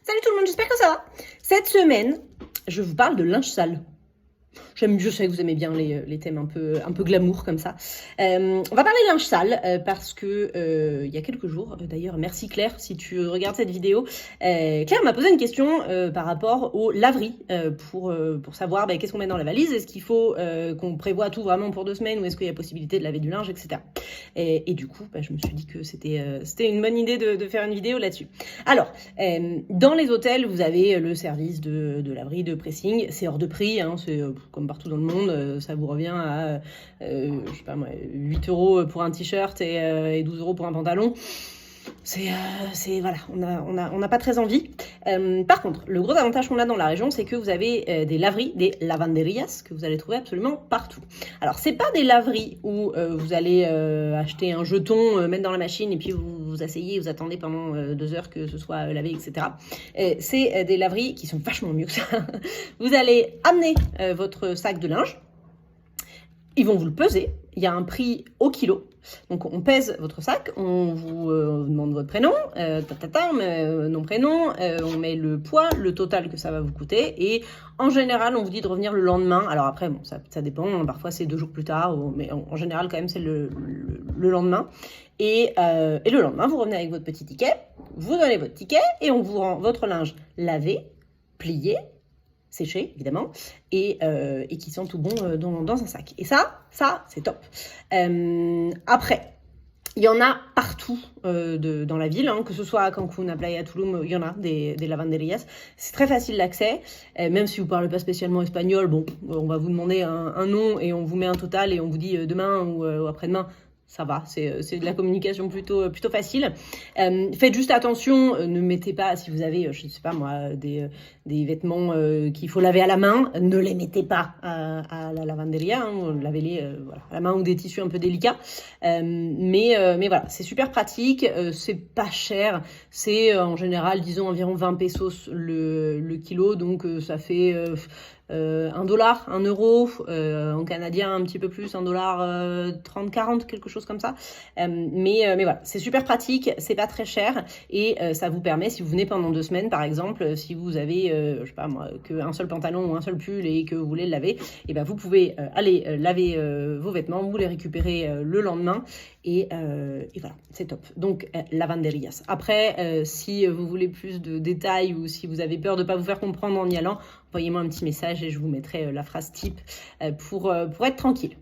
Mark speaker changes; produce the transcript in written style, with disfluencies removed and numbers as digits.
Speaker 1: Salut tout le monde, j'espère que ça va. Cette semaine, je vous parle de linge sale. Je sais que vous aimez bien les thèmes un peu glamour comme ça. On va parler de linge sale parce que il y a quelques jours, d'ailleurs, merci Claire si tu regardes cette vidéo. Claire m'a posé une question par rapport aux laveries pour savoir qu'est-ce qu'on met dans la valise. Est-ce qu'il faut qu'on prévoit tout vraiment pour 2 semaines ou est-ce qu'il y a possibilité de laver du linge, etc. Et du coup, je me suis dit que c'était une bonne idée de faire une vidéo là-dessus. Alors, dans les hôtels, vous avez le service de laverie, de pressing. C'est hors de prix, hein, c'est comme partout dans le monde, ça vous revient à, je sais pas moi, 8 € pour un t-shirt et 12 € pour un pantalon. Voilà, on n'a pas très envie. Par contre, le gros avantage qu'on a dans la région, c'est que vous avez des laveries, des lavanderias, que vous allez trouver absolument partout. Alors, c'est pas des laveries où vous allez acheter un jeton, mettre dans la machine et puis vous vous asseyez, vous attendez pendant 2 heures que ce soit lavé, etc. C'est des laveries qui sont vachement mieux que ça. Vous allez amener votre sac de linge. Ils vont vous le peser. Il y a un prix au kilo. Donc, on pèse votre sac, on vous demande votre prénom, on met nom, prénom, on met le poids, le total que ça va vous coûter. Et en général, on vous dit de revenir le lendemain. Alors après, bon, ça dépend. Hein, parfois, c'est 2 jours plus tard. Mais en général, quand même, c'est le lendemain. Et le lendemain, vous revenez avec votre petit ticket. Vous donnez votre ticket et on vous rend votre linge lavé, plié, séché évidemment, et qui sent tout bon dans un sac. Et ça c'est top. Après, il y en a partout dans la ville, hein, que ce soit à Cancun, à Playa Tulum, il y en a des lavanderias. C'est très facile d'accès, même si vous ne parlez pas spécialement espagnol, bon, on va vous demander un nom et on vous met un total et on vous dit demain ou après-demain. Ça va, c'est de la communication plutôt facile. Faites juste attention, ne mettez pas, si vous avez, je sais pas moi, des vêtements qu'il faut laver à la main, ne les mettez pas à la lavanderia, hein, lavez-les voilà, à la main ou des tissus un peu délicats. Mais voilà, c'est super pratique, c'est pas cher, c'est en général, disons, environ 20 pesos le kilo, donc ça fait... 1 dollar, 1 euro, en canadien un petit peu plus, 1 dollar 30, 40, quelque chose comme ça. Mais voilà, c'est super pratique, c'est pas très cher et ça vous permet, si vous venez pendant 2 semaines par exemple, si vous avez, je sais pas moi, qu'un seul pantalon ou un seul pull et que vous voulez le laver, et ben vous pouvez aller laver vos vêtements, vous les récupérer le lendemain et voilà, c'est top. Donc lavanderias. Après, si vous voulez plus de détails ou si vous avez peur de pas vous faire comprendre en y allant, envoyez-moi un petit message et je vous mettrai la phrase type pour être tranquille.